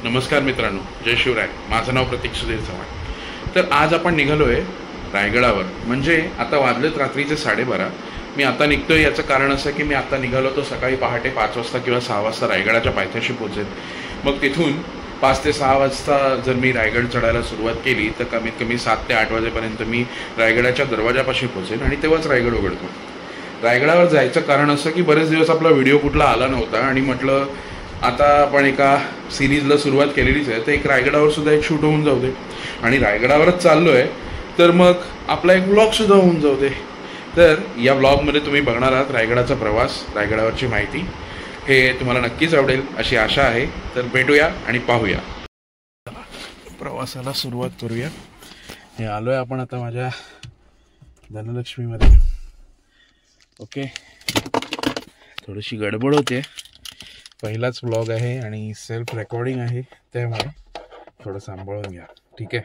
नमस्कार मित्रांनो, जय शिवराय. माझं नाव प्रतीक सुधीर चव्हाण. तर आज आपण निघालो आहे रायगडावर. म्हणजे आता वाजलेत रात्रीचे 12:30. मी आता निघतोय याचं कारण असं की मी आता निघालो तो सकाळी पहाटे 5 वाजता किंवा 6 वाजता रायगडाच्या पायथ्याशी पोहोचेल. मग तिथून 5 ते 6 वाजता जर मी रायगड चढायला सुरुवात केली तर कमीत कमी 7 ते 8 वाजेपर्यंत मी रायगडाच्या दरवाजापाशी पोहोचेल आणि तेव्हाच रायगड उघडतो. रायगडावर जायचं कारण असं की बरेच दिवस आपला व्हिडिओ कुठला आला नव्हता आणि म्हटलं आता आपण एका सिरीजला सुरुवात केलेलीच आहे, तर एक रायगडावर सुद्धा एक शूट होऊन जाऊ दे. आणि रायगडावरच चाललो आहे तर मग आपला एक व्लॉगसुद्धा होऊन जाऊ दे. तर या व्लॉगमध्ये तुम्ही बघणार आहात रायगडाचा प्रवास, रायगडावरची माहिती. हे तुम्हाला नक्कीच आवडेल अशी आशा आहे. तर भेटूया आणि पाहूया. प्रवासाला सुरुवात करूया. हे आलो आहे आपण आता माझ्या धनलक्ष्मीमध्ये. ओके, थोडीशी गडबड होते. पहिलाच व्लॉग आहे आणि सेल्फ रेकॉर्डिंग आहे, त्यामुळे थोडं सांभाळून घ्या, ठीक आहे.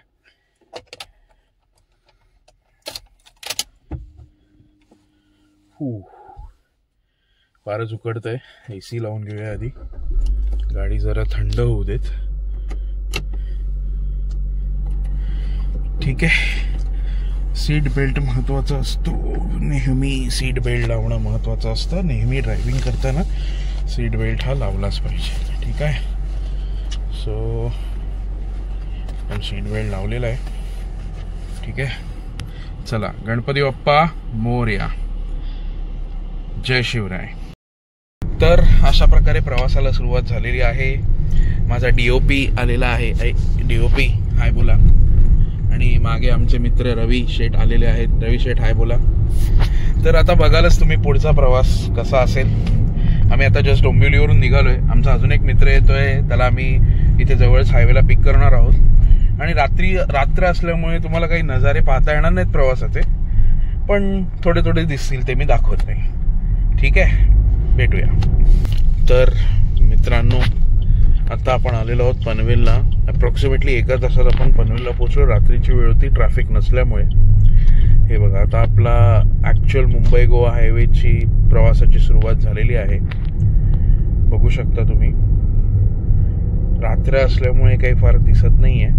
फारच उकडतंय. AC लावून घेऊया आधी, गाडी जरा थंड होऊ देत. ठीक आहे. सीट बेल्ट महत्त्वाचा असतो, नेहमी सीट बेल्ट लावणं महत्त्वाचं असतं. नेहमी ड्रायव्हिंग करताना सीट बेल्ट हा लावलाच पाहिजे, ठीक आहे. सो पण सीट बेल्ट लावलेला आहे, ठीक आहे. चला, गणपती बाप्पा मोरया, जय शिवराय. तर अशा प्रकारे प्रवासाला सुरुवात झालेली आहे. माझा DOP आलेला आहे. DOP हाय बोला. आणि मागे आमचे मित्र रवी शेठ आलेले आहेत. रवी शेठ हाय बोला. तर आता बघालच तुम्ही पुढचा प्रवास कसा असेल. आम्ही आता जस्ट डोंबिवलीवरून निघालोय. आमचा अजून एक मित्र येतोय, त्याला आम्ही इथे जवळच हायवेला पिक करणार आहोत. आणि रात्र असल्यामुळे तुम्हाला काही नजारे पाहता येणार नाहीत प्रवासाचे, पण थोडे थोडे दिसतील, ते मी दाखवत नाही, ठीक आहे. भेटूया. तर मित्रांनो, आता आपण आलेलो आहोत पनवेलला. अप्रॉक्सिमेटली 1 तासात आपण पनवेलला पोहोचलो. रात्रीची वेळ होती, ट्रॅफिक नसल्यामुळे. हे बघा, आता आपला ॲक्च्युअल मुंबई गोवा हायवेची प्रवासाची सुरुवात झालेली आहे. बघू शकता तुम्ही. रात्र असल्यामुळे काही फार दिसत नाही आहे,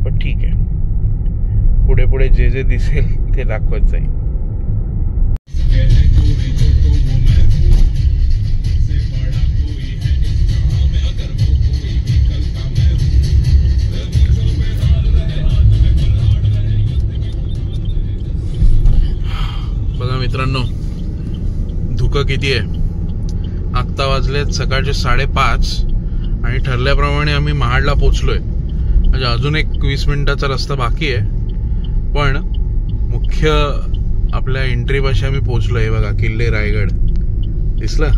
पण ठीक आहे. पुढे पुढे जे जे दिसेल ते दाखवत जाईल. बघा मित्रांनो, धुकं किती आहे. आत्ता वाजलेत सकाळचे 5:30 आणि ठरल्याप्रमाणे आम्ही महाडला पोचलोय. म्हणजे अजून एक 20 मिनिटाचा रस्ता बाकी आहे, पण मुख्य आपल्या एंट्रीपाशी आम्ही पोचलोय. बघा, किल्ले रायगड दिसलं.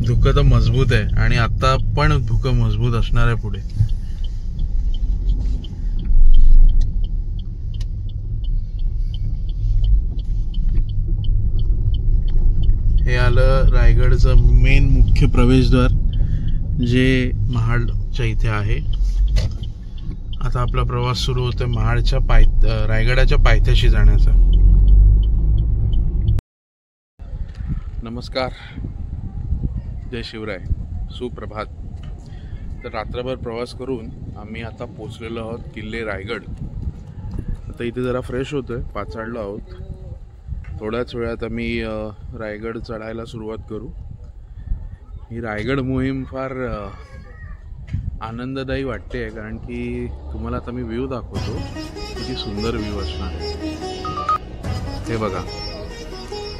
धुकं तर मजबूत आहे आणि आता पण धुकं मजबूत असणार आहे पुढे. हे आलं रायगडचं मेन मुख्य प्रवेशद्वार, जे महाडच्या इथे आहे. आता आपला प्रवास सुरू होतोय महाडच्या रायगडाच्या पायथ्याशी जाण्याचा. नमस्कार, जय शिवराय, सुप्रभात. तर रात्रभर प्रवास करून आम्ही आता पोचलेलो आहोत किल्ले रायगड. आता इथे जरा फ्रेश होतोय, पाचाडलो आहोत. थोड्याच वेळात आम्ही रायगड चढायला सुरुवात करू. ही रायगड मोहीम फार आनंददायी वाटते, कारण की तुम्हाला आता मी व्ह्यू दाखवतो, किती सुंदर व्ह्यू असणार आहे. हे बघा,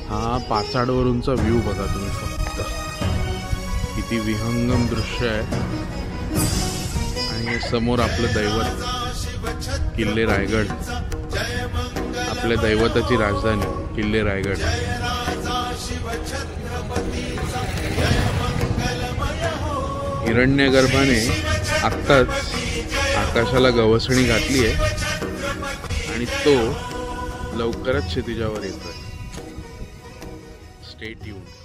हा पाचाडवरूनचा व्ह्यू बघा तुम्ही फक्त, किती विहंगम दृश्य आहे. आणि समोर आपलं दैवत किल्ले रायगड, आपल्या दैवताची राजधानी किल्ले रायगड. हिरण्यगर्भाने आत्ताच आकाशाला गवसणी घातली आहे आणि तो लवकरच क्षितिजावर येतोय. Stay tuned.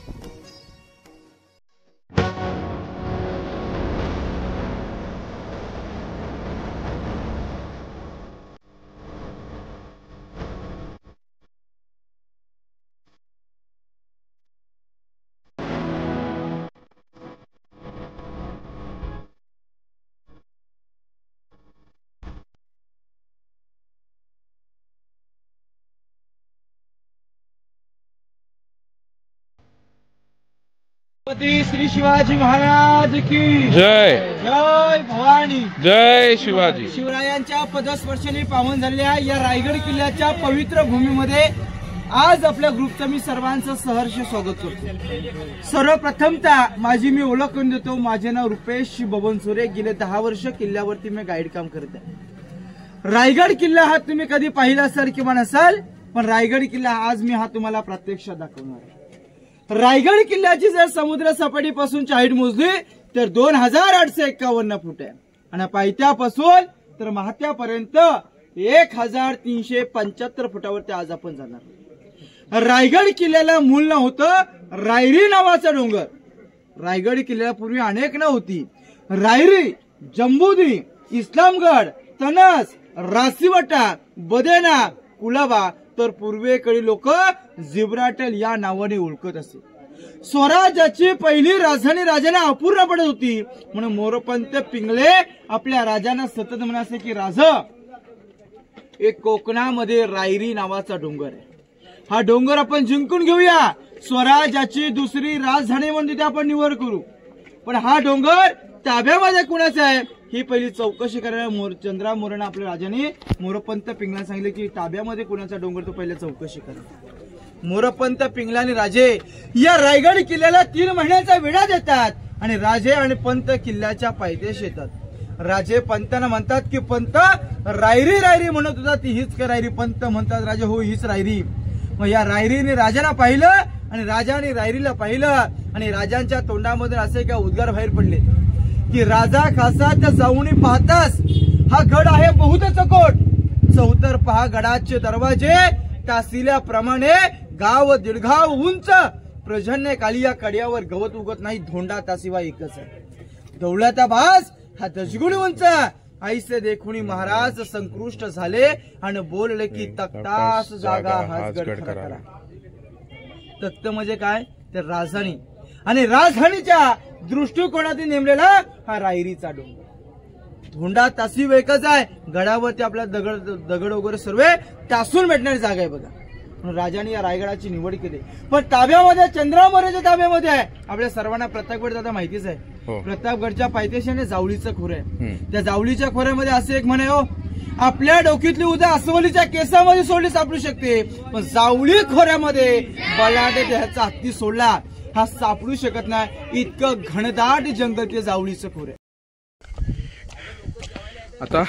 श्री शिवाजी महाराज की जय. जय भवानी. जय शिवाजी. शिवरायांच्या पदस्पर्शाने पावन झालेल्या या रायगड किल्ल्याच्या पवित्र भूमीमध्ये आज आपल्या ग्रुपचं मी सर्वांचं सहर्ष स्वागत करतो. सर्वप्रथमतः माझी मी ओळख करून देतो. माझे नाव रुपेश बबन सोरे. गेले 10 वर्ष किल्ल्यावरती मी गाईड काम करत आहे. रायगड किल्ला हा तुम्ही कधी पाहिला असाल किंवा नसाल, पण रायगड किल्ला आज मी हा तुम्हाला प्रत्यक्षात दाखवणार आहे. रायगड किल्ल्याची जर समुद्र सपाटीपासूनची हाईट मोजली तर 2851 फूट आहे आणि पायथ्यापासून तर महात्यापर्यंत 1375 फुटावरती आज आपण जाणार. रायगड किल्ल्याला मूळ नाव होतं रायरी नावाचा डोंगर. रायगड किल्ल्याला पूर्वी अनेक नाव होती. रायरी, जंबुदी, इस्लामगड, तनस, रासीवटा, बदेना, कुलाबा, तर पूर्वेकडील लोक जिब्राल्टर या नावाने ओळखत असे. स्वराज्याची पहिली राजधानी राजांना अपूर्ण पडत होती म्हणून मोरोपंत पिंगळे आपल्या राजांना सतत म्हणायचे की राजा, एक कोकणामध्ये रायरी नावाचा डोंगर आहे, हा डोंगर आपण जिंकून घेऊया, स्वराज्याची दुसरी राजधानी म्हणून तिथे आपण निवड करू. पण हा डोंगर ताब्यामध्ये कुणाचा आहे ही पहिली चौकशी करायला चंद्रा मोरेने आपल्या राजाने मोरोपंत पिंगळाला सांगितले की ताब्यामध्ये कुणाचा डोंगर तो पहिल्या चौकशी करा. मोरोपंत पिंगळाने राजे या रायगड किल्ल्याला 3 महिन्याचा वेढा देतात आणि राजे आणि पंत किल्ल्याच्या पायथ्याशी येतात. राजे पंतांना म्हणतात की पंत, रायरी रायरी म्हणत होता ती हीच का रायरी? पंत म्हणतात राजे हो हीच रायरी. मग या रायरीने राजांना पाहिलं आणि राजाने रायरीला पाहिलं आणि राजांच्या तोंडामधून असे का उद्गार बाहेर पडले की राजा खासा त्या जाऊन पाहतास हा गड आहे बहुत चकोट, चौतर पहा गडाचे दरवाजे, तासिल्याप्रमाणे गाव दीडगाव उंच, प्रजन्य काली या कड्यावर गवत उगत नाही, धोंडा तासिवा एकच आहे, दौलता बास हा दशगुणी उंच. ऐसे देखुनी महाराज संकृष्ट झाले आणि बोलले की तख्तास जागा हाच गड खरा करा. तख्त म्हणजे काय तर राजधानी आणि राजधानीच्या दृष्टिकोनातून नेमलेला हा रायरीचा डोंगर. धोंडा तासीव एकच आहे, गडावरती आपला दगड वगैरे सर्व तासून भेटणारी जागा आहे बघा. म्हणून राजाने या रायगडाची निवड केली. पण ताब्यामध्ये चंद्रा मोरेच्या ताब्यामध्ये आहे. आपल्या सर्वांना प्रतापगड दादा माहितीच आहे. प्रतापगडच्या पायथ्याशी जावळीचं खोरं आहे. त्या जावळीच्या खोऱ्यामध्ये असे एक म्हणे हो, आपल्या डोक्यातली उद्या अस्वलीच्या केसामध्ये सोडली सापडू शकते, पण जावळी खोऱ्यामध्ये बलाढ्य देहाचा हत्ती सोडला हा सापडू शकत नाही. इतकं घनदाट जंगल ते जावळीचं खोरे. आता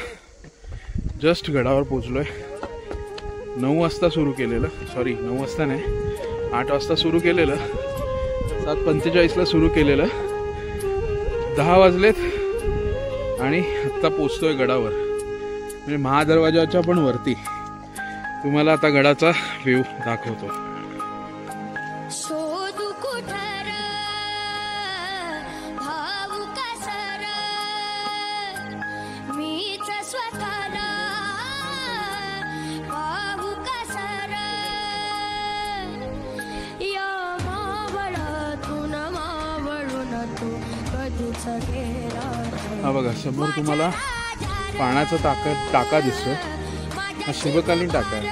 जस्ट गडावर पोहोचलोय. 9 वाजता सुरू केलेलं, सॉरी 9 वाजता नाही 8 वाजता सुरू केलेलं, 7:45ला सुरू केलेलं, 10 वाजलेत आणि आत्ता पोचतोय गडावर. म्हणजे महादरवाजाच्या पण वरती. तुम्हाला आता गडाचा व्ह्यू दाखवतो. हा बघा समोर तुम्हाला पाण्याचा टाका दिसतोय. हा शिवकालीन टाका आहे.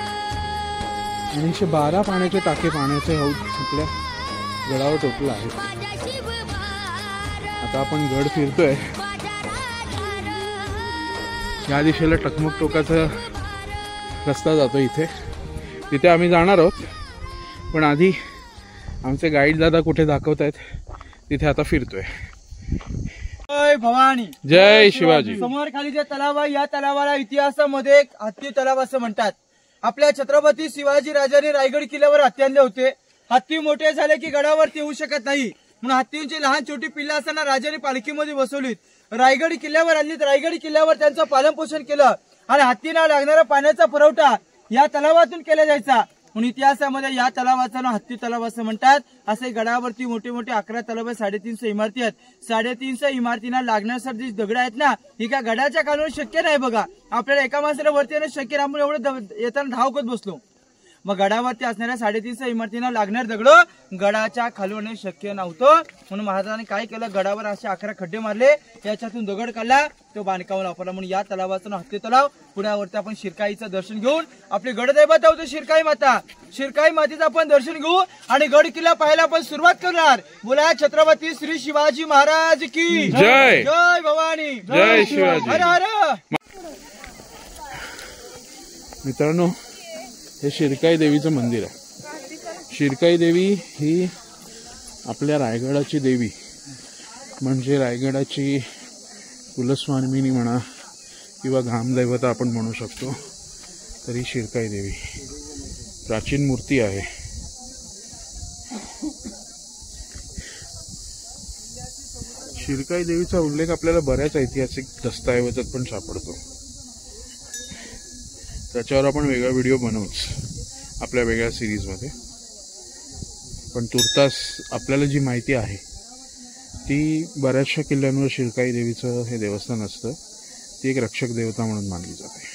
1912 पाण्याचे टाके पाण्याचे हौद आपल्या गडावर टोटलं आहे. आता आपण गड फिरतोय. या दिशेला टकमक टोकाचा रस्ता जातो इथे, तिथे आम्ही जाणार आहोत. पण आधी आमचे गाईड दादा कुठे दाखवतायत तिथे आता फिरतोय. जय भवानी. जय शिवाजी. समोर खाली जे तलाव आहे या तलावाला इतिहासामध्ये एक हत्ती तलाव असं म्हणतात. आपल्या छत्रपती शिवाजी राजांनी रायगड किल्ल्यावर हत्ती आणले होते. हत्ती मोठे झाले की गडावरती येऊ शकत नाही म्हणून हत्तींची लहान छोटी पिल्लं असताना राजांनी पालखीमध्ये बसवलीत, रायगड किल्ल्यावर आणलीत. रायगड किल्ल्यावर त्यांचं पालनपोषण केलं आणि हत्तींना लागणारा पाण्याचा पुरवठा या तलावातून केला जायचा. म्हणून इतिहासामध्ये या तलावाचं नाव हत्ती तलाव असं म्हणतात. असे गडावरती मोठे मोठे 11 तलाव आहेत, 350 इमारती आहेत. 350 इमारतींना लागण्यासाठी दगड आहेत ना, ही काय गडाच्या कालवर शक्य नाही बघा. आपल्याला एका माणसाला वरती येणं शक्य नाही, आपण एवढं येताना धाव करत बसलो. मग गडावरती असणाऱ्या 350 इमारतींना लागणार दगड गडाच्या खालून शक्य नव्हतं, म्हणून महाराजांनी काय केलं, गडावर असे 11 खड्डे मारले, याच्यातून दगड काढला, तो बांधकाम वापरला. म्हणून या तलावाचं नाव हत्ती तलाव. पुण्यावरती आपण शिरकाईचं दर्शन घेऊन आपली गडदैवता होते शिरकाई माता, शिरकाई मातेचं आपण दर्शन घेऊ आणि गड किल्ला पाहायला आपण सुरुवात करणार. बोला छत्रपती श्री शिवाजी महाराज की जय. जय भवानी, जय शिवाजी. हर हर. मित्रांनो, हे शिरकाई देवीचं मंदिर आहे. शिरकाई देवी ही आपल्या रायगडाची देवी, म्हणजे रायगडाची कुलस्वामिनी म्हणा किंवा ग्रामदैवता आपण म्हणू शकतो. तरी शिरकाई देवी प्राचीन मूर्ती आहे. शिरकाई देवीचा उल्लेख आपल्याला बऱ्याच ऐतिहासिक दस्तऐवजात पण सापडतो. त्याच्यावर आपण वेगळा व्हिडिओ बनवूच आपल्या वेगळ्या सिरीजमध्ये. पण तुर्तास आपल्याला जी माहिती आहे ती बऱ्याचशा किल्ल्यांवर शिरकाई देवीचं हे देवस्थान असतं. ती एक रक्षक देवता म्हणून मानली जाते.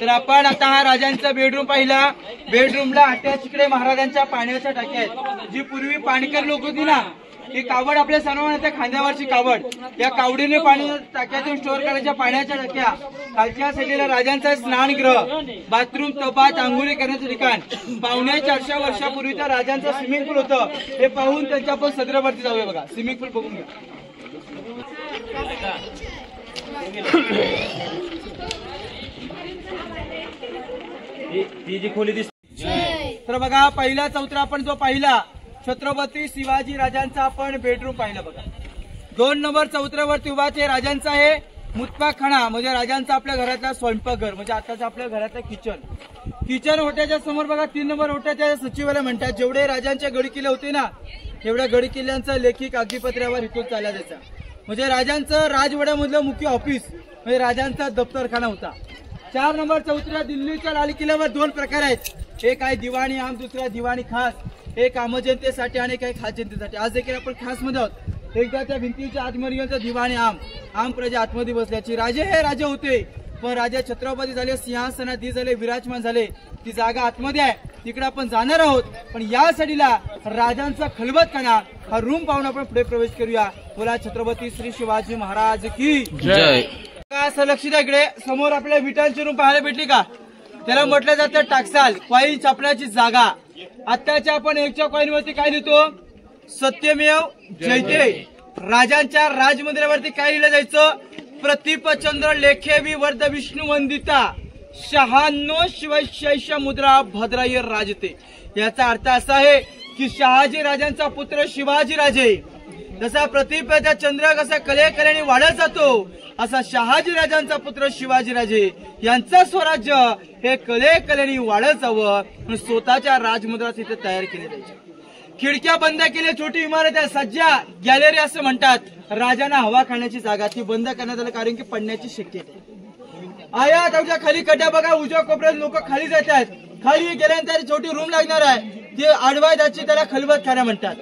तर आपण आता हा राजांचा बेडरूम पाहिला. बेडरूमला अटॅच इकडे महाराजांच्या पाण्याच्या टाक्या आहेत. जी पूर्वी पाणकर लोक होती ना, ही कावड आपल्या सर्वांना खांद्यावरची कावड, या कावडीने पाणी टाक्यातून स्टोअर करायच्या पाण्याच्या टाक्या. खालच्या साईडला राजांचा स्नानगृह, बाथरूम, तपात, आंघोळी करण्याचं ठिकाण. 450 वर्षापूर्वीचा राजांचा स्विमिंग पूल होतं. हे पाहून त्यांच्या आपण सदरावरती जाऊया. बघा स्विमिंग पूल बघून घ्या. तर बघा पहिला चौथरा आपण जो पाहिला छत्रपती शिवाजी राजांचा आपण बेडरूम पाहिला. बघा 2 नंबर चौथऱ्यावरती उभा ते राजांचा आहे मुतपाकखाना, म्हणजे राजांचा आपल्या घरातला स्वयंपाकघर, म्हणजे आताच आपल्या घरातलं किचन. होत्याच्या समोर बघा 3 नंबर होत्याच्या सचिवालय म्हणतात. जेवढे राजांच्या गडकिल्ले होते ना, तेवढ्या गडकिल्ल्यांचं लेखी कागदीपत्रावर इथून चालला जायचा. म्हणजे राजांचं राजवाड्यामधलं मुख्य ऑफिस, म्हणजे राजांचा दप्तरखाना होता. 4 नंबर चौथऱ्या दिल्लीच्या लाल किल्ल्यावर 2 प्रकार आहेत. एक आहे दिवाणी आम, दुसरा दिवाणी खास. एक आम जनतेसाठी आणि काही खास जनतेसाठी. आज देखील आपण खास मध्ये आहोत. एकदा त्या भिंतीच्या आतमध्ये गेलं तर दिवाणी आम प्रजा आतमध्ये बसल्याची. राजे हे राजे होते, पण राजा छत्रपती झाले, सिंहासनात झाले, विराजमान झाले. ती जागा आतमध्ये आहे, तिकडे आपण जाणार आहोत. पण या साडीला राजांचा खलबतखाना हा रूम पाहून आपण पुढे प्रवेश करूया. बोला छत्रपती श्री शिवाजी महाराज की जय. असं लक्ष द्या, इकडे समोर आपल्याला विटांची रूम पाहायला भेटली का? त्याला म्हटलं जातं टाकसाल, कॉईन छापण्याची जागा. आताच्या आपण 1च्या कॉईनवरती काय लिहितो? सत्यमेव जयते. राजांच्या राजमंदिरावरती काय लिहिलं जायचं? प्रतिपचंद्र लेखेवी वर्ध विष्णू वंदिता 96 शिवशैष मुद्रा भद्राय राजते. याचा अर्थ असा आहे की शहाजी राजांचा पुत्र शिवाजी राजे जसा प्रतिपेचा चंद्र कसा कलेकलेने वाढत जातो, असा शहाजी राजांचा पुत्र शिवाजी राजे यांचं स्वराज्य हे कलेकलेने वाढत जावं म्हणून स्वतःच्या राजमुद्रा तिथे तयार केले जायचे. खिडक्या बंद केल्या, छोटी इमारत आहे, सज्जा गॅलरी असं म्हणतात. राजांना हवा खाण्याची जागा ती बंद करण्यात आली, कारण की पडण्याची शक्यता आया. त्याच्या खाली कड्या बघा, उजव्या कोपऱ्यात लोक खाली जात आहेत. खाली गेल्यानंतर छोटी रूम लागणार आहे, ती आडवा जायची, त्याला खलबतखाना म्हणतात.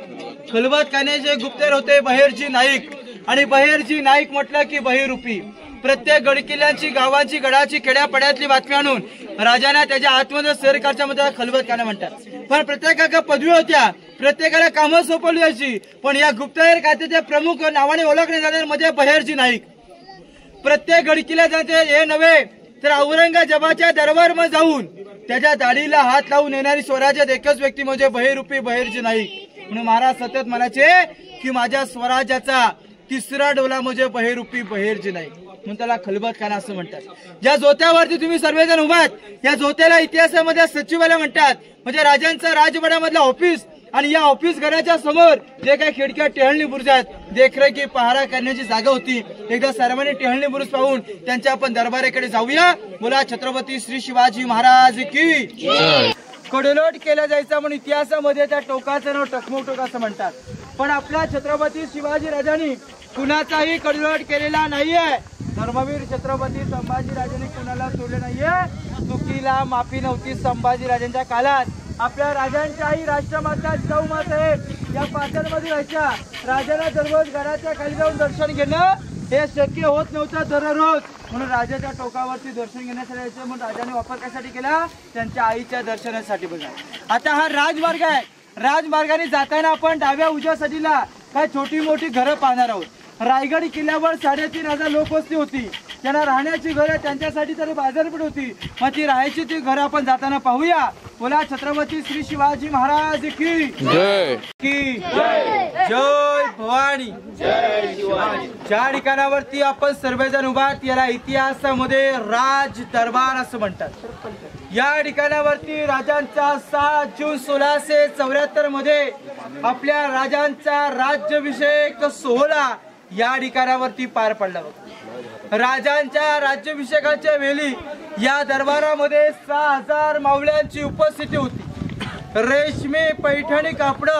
खलबतखान्याचे गुप्तेर होते बहिर्जी नाईक, आणि बहिर्जी नाईक म्हटलं की बहिरूपी. प्रत्येक गडकिल्ल्यांची, गावांची, गडाची, खेड्यापाड्यातली बातमी आणून राजांना त्याच्या आतमध्ये सरकारच्या मध्ये खलबतखाना म्हणतात. पण प्रत्येकाला पदवी होत्या, प्रत्येकाला कामं सोपवली जायची. पण या गुप्तहेर खात्याचे प्रमुख नावाने ओळखले जाणारे म्हणजे बहिर्जी नाईक. प्रत्येक गडकिल्ल्यात जाते हे नव्हे तर औरंगजेबाच्या दरबारमध्ये जाऊन त्याच्या दाढीला हात लावून येणारी स्वराज्यात एकच व्यक्ती म्हणजे बहिरूपी बहिर्जी नाईक. म्हणून महाराज सतत म्हणायचे की माझ्या स्वराज्याचा 3रा डोला म्हणजे बहिरूपी बहिर्जी नाईक, म्हणून त्याला खलबतखाना असं म्हणतात. ज्या जोत्यावरती तुम्ही सर्वजण उभात, या जोत्याला इतिहासामध्ये सचिवालय म्हणतात. म्हणजे राजांचं राजवाड्यामधलं ऑफिस, आणि या ऑफिस घराच्या समोर जे काही खिडक्या टेहळणी बुरुज आहेत, देखरेखी पहारा करण्याची जागा होती. एकदा सर्वांनी टेहळणी बुरुज पाहून त्यांच्या आपण दरबाराकडे जाऊया. बोला छत्रपती श्री शिवाजी महाराज की. कडलोट केला जायचा म्हणून इतिहासामध्ये त्या टोकाचं नाव टकमक टोक असं म्हणतात. पण आपल्या छत्रपती शिवाजी राजांनी कुणाचाही कडलोट केलेला नाहीये. धर्मवीर छत्रपती संभाजी राजांनी कुणाला सोडले नाहीये. चुकीला माफी नव्हती संभाजी राजांच्या काळात. आपल्या राजांच्याही राष्ट्रमाता जिजाऊ मासाहेब या पाटणमध्ये राहायच्या. राजांना दररोज घराच्या खाली जाऊन दर्शन घेणं हे शक्य होत नव्हतं दररोज. म्हणून राजाच्या टोकावरती दर्शन घेण्यासाठी यायचं, म्हणून राजाने वापर कशासाठी केला? त्यांच्या आईच्या दर्शनासाठी. बघा आता हा राजमार्ग आहे, राजमार्गाने जाताना आपण डाव्या उजव्या साईडला काय छोटी मोठी घरं पाहणार आहोत. रायगड किल्ल्यावर 3,500 लोकवस्ती होती, त्यांना राहण्याची घरं, त्यांच्यासाठी तर बाजारपेठ होती. मग ती राहायची ती घरं आपण जाताना पाहूया. बोला छत्रपती श्री शिवाजी महाराज की जय, की जय, जय भवानी, जय शिवाजी. ज्या ठिकाणावरती आपण सर्वजण उभात, याला इतिहासामध्ये राज दरबार असं म्हणतात. या ठिकाणावरती राजांचा 7 जून 1674 मध्ये आपल्या राजांचा राज्याभिषेक सोहळा या ठिकाणावरती पार पडला होता. राजांच्या राज्याभिषेकाच्या वेळी या दरबारामध्ये 6,000 मावळ्यांची उपस्थिती होती. रेशमी पैठणी कापड,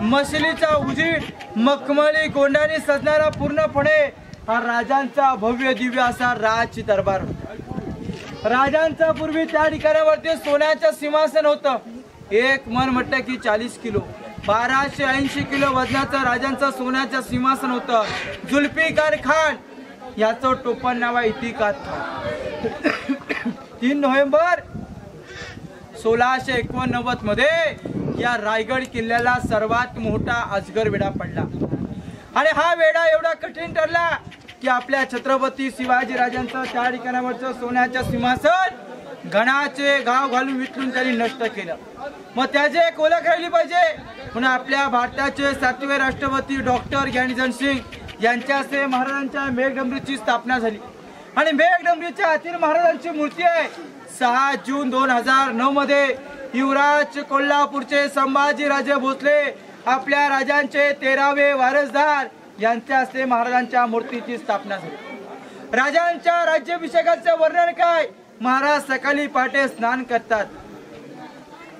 मशलीचा उजीड, मखमली गोंडाने सजणारा पूर्णपणे हा राजांचा भव्य दिव्य असा राज दरबार होता. राजांचा पूर्वी त्या ठिकाणावरती सोन्याचं सिंहासन होतं. एक मन म्हटलं की 40 किलो, 1280 किलो वजनाचं राजांचं सोन्याचं सिंहासन होतं. जुल्फिकार खान याचं टोपण नाव आहे इतिकाद खान. 3 नोव्हेंबर 1689 मध्ये या रायगड किल्ल्याला सर्वात मोठा अजगर वेढा पडला. आणि हा वेढा एवढा कठीण ठरला की आपल्या छत्रपती शिवाजी राजांचं त्या ठिकाणावरचं सोन्याचं सिंहासन घणाचे गाव घालून विटलून त्यांनी नष्ट केलं. मग त्याची एक ओळख राहिली पाहिजे. म्हणून आपल्या भारताचे 7वे राष्ट्रपती डॉक्टर ज्ञानचंद सिंग यांच्या हस्ते महाराजांच्या मेघडंबरीची स्थापना झाली. आणि मेघडंबरीच्या आतील महाराजांची मूर्ती आहे. 6 जून 2009 मध्ये युवराज कोल्हापूरचे संभाजीराजे भोसले आपल्या राजांचे 13वे वारसदार यांच्या हस्ते महाराजांच्या मूर्तीची स्थापना झाली. राजांच्या राज्याभिषेकाचं वर्णन काय? महाराज सकाळी पहाटे स्नान करतात,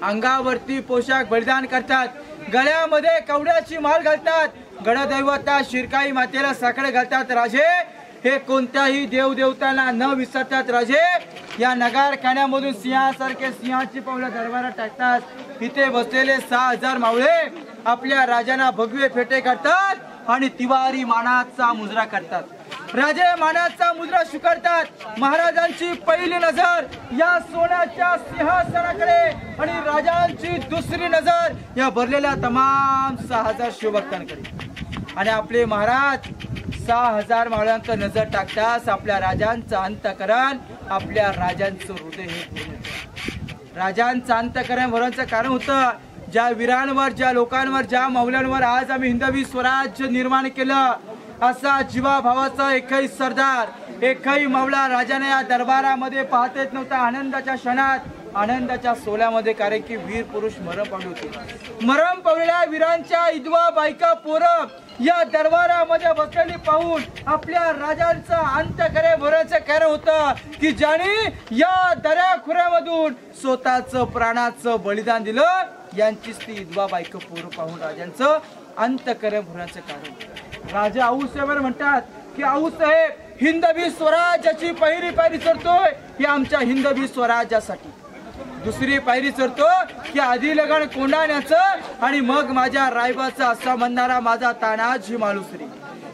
अंगावरती पोशाख परिधान करतात, गळ्यामध्ये कवड्याची माळ घालतात, गणदैवता शिरकाई मातेला साकडे घालतात. राजे हे कोणत्याही देवदेवतांना न विसरतात. राजे या नगारखान्यामधून सिंहासारखे सिंहाची पावलं दरबारात टाकतात. इथे बसलेले 6,000 मावळे आपल्या राजांना भगवे फेटे करतात आणि तिवारी मानाचा मुजरा करतात. राजे मानाचा मुजरा स्वीकारतात. महाराजांची पहिली नजर या सोन्याच्या सिंहासनाकडे आणि राजांची दुसरी नजर या भरलेल्या तमाम 6,000 शिवभक्तांकडे. आणि आपले महाराज 6,000 मावळ्यांचं नजर टाकताच आपल्या राजांचं अंतःकरण, आपल्या राजांचं हृदय हे राजांचं अंतःकरण भरण्याचं कारण होतं ज्या वीरांवर, ज्या लोकांवर, ज्या मावळ्यांवर आज आम्ही हिंदवी स्वराज्य निर्माण केलं. असा जीवाभावाचा एकही सरदार, एकही मावळा राजाने या दरबारामध्ये पाहता येत नव्हता. आनंदाच्या क्षणात, आनंदाच्या सोहळ्यामध्ये, कारण की वीर पुरुष मरण पावले होते. मरण पावलेल्या वीरांच्या विधवा बायका पोरं या दरबारामध्ये बसलेली पाहून आपल्या राजांचा अंतःकरण भरायचं कारण होतं की ज्यांनी या दऱ्याखुऱ्यामधून स्वतःचं प्राणाचं बलिदान दिलं. यांचीच ती विधवा बायका पोरं पाहून राजांचं अंतःकरण भरायचं कारण. राजा आऊसाहेब म्हणतात की आऊसाहेब हिंदवी स्वराज्याची पहिली पायरी चढतोय ही आमच्या हिंदवी स्वराज्यासाठी. दुसरी पायरी चढतो की आधी लगन कोंडाण्याचं आणि मग माझ्या रायबाचं असं म्हणणारा माझा तानाजी मालुसरी.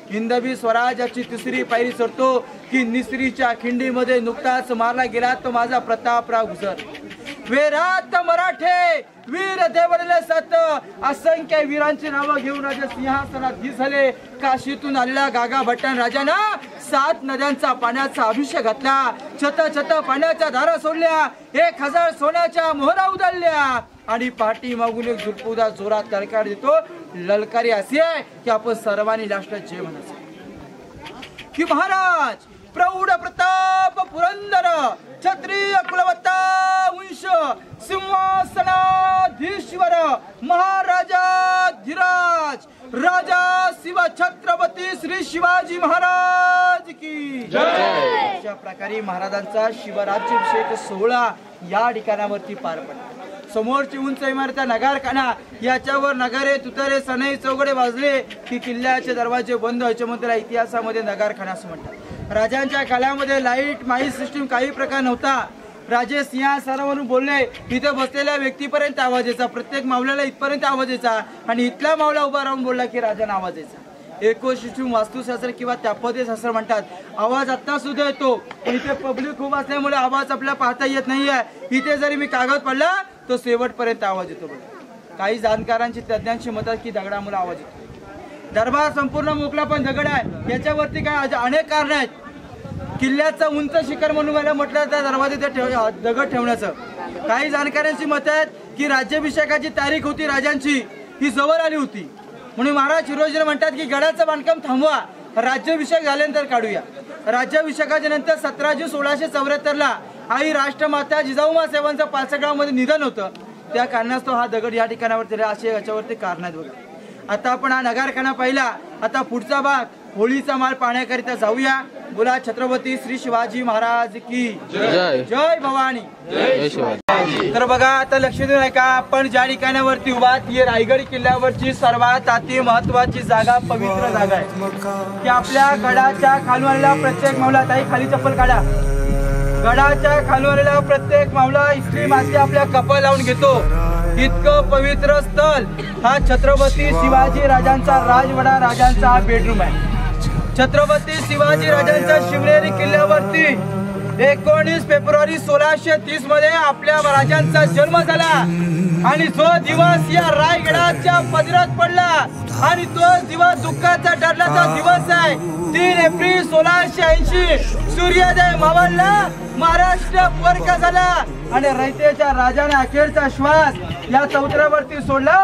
हिंदवी स्वराज्याची तिसरी पायरी चढतो की निसरीच्या खिंडीमध्ये नुकताच मारला गेला तो माझा प्रतापराव गुजर. वेरात मराठे वीर देवळले सात असंख्य वीरांची नावं घेऊन राजा सिंहासनात झाले. काशीतून आलेल्या गागा भट्टान राजाना 7 नद्यांचा पाण्याचा अभिषेक घातला. छत छत पाण्याच्या धारा सोडल्या, 1000 सोन्याच्या मोहरा उधळल्या आणि पाठी मागून एक झुलपुदा जोरात ललकार देतो. ललकारी अशी आहे की आपण सर्वांनी लास्टला जय म्हणायचं की महाराज प्रौढ प्रताप पुरंदर क्षत्रिय कुलवत्ता वंश सिंहासनाधीश्वर महाराजाधिराज राजा शिव छत्रपती श्री शिवाजी महाराज की जय. अशा प्रकारे महाराजांचा शिवराज्याभिषेक सोहळा या ठिकाणावरती पार पडला. समोरची उंच इमारत नगारखाना, याच्यावर नगारे तुतारे सनई चौघडे वाजले की किल्ल्याचे दरवाजे बंद व्हायचे म्हणून त्याला इतिहासामध्ये नगारखाना असं म्हणतात. राजांच्या काळामध्ये लाईट माईट सिस्टीम काही प्रकार नव्हता. राजे सिंहासनावरून बोलले, इथे बसलेल्या व्यक्तीपर्यंत आवाज यायचा, प्रत्येक मावल्याला इथपर्यंत आवाज यायचा आणि इथला मावला उभा राहून बोलला की राजांना आवाज यायचा. इकोसिस्टम वास्तुशास्त्र किंवा त्यापत्यशास्त्र म्हणतात. आवाज आता सुद्धा येतो, पण इथे पब्लिक खूप असल्यामुळे आवाज आपल्याला पाहता येत नाहीये. इथे जरी मी कागद पडला तो शेवटपर्यंत आवाज येतो. काही जाणकारांची तज्ञांची मतात की दगडामुळे आवाज येतो. दरबार संपूर्ण मोकळा पण दगड आहे. याच्यावरती काय अनेक कारण आहेत. किल्ल्याचं उंच शिखर म्हणून मला म्हटलं तर दरवाजे दगड ठेवण्याचं. काही जाणकारांची मत आहेत की राज्याभिषेकाची तारीख होती राजांची, ही जवळ आली होती, म्हणून महाराज शिरोजीने म्हणतात की गडाचं बांधकाम थांबवा, राज्याभिषेक झाल्यानंतर काढूया. राज्याभिषेकाच्या नंतर 17 जून 1674 आई राष्ट्रमाता जिजाऊमा साहेबांचं पाचगावमध्ये निधन होतं. त्या कारणास्तव हा दगड या ठिकाणावरती असे याच्यावरती कारण आहेत बघा. आता आपण हा नगारखाना पाहिला. आता पुढचा भाग होळीचा माल पाहण्याकरिता जाऊया. बोला छत्रपती श्री शिवाजी महाराज की जय. जय भवानी. तर बघा आता लक्ष देऊन ऐका. आपण ज्या ठिकाणावरती उभा ती रायगड किल्ल्यावरची सर्वात अति महत्वाची जागा, पवित्र जागा आहे की आपल्या गडाच्या खालून प्रत्येक मावला, ताई खाली चप्पल काढा, गडाच्या खालून प्रत्येक मावला इस्त्री माती आपल्या कपाळ लावून घेतो. इतकं पवित्र स्थळ हा छत्रपती शिवाजी राजांचा राजवाडा, राजांचा हा बेडरूम आहे. छत्रपती शिवाजी राजांच्या शिवनेरी किल्ल्यावरती 19 फेब्रुवारी 1630 मध्ये आपल्या राजांचा जन्म झाला आणि जो दिवस या रायगडाच्या पदरात पडला आणि तो दिवस दुःखाचा ठरल्याचा दिवस आहे. 3 एप्रिल 1680 सूर्योदय मावळला, महाराष्ट्र वर्ग झाला आणि रयतेच्या राजाने अखेरचा श्वास या चौतऱ्यावरती सोडला.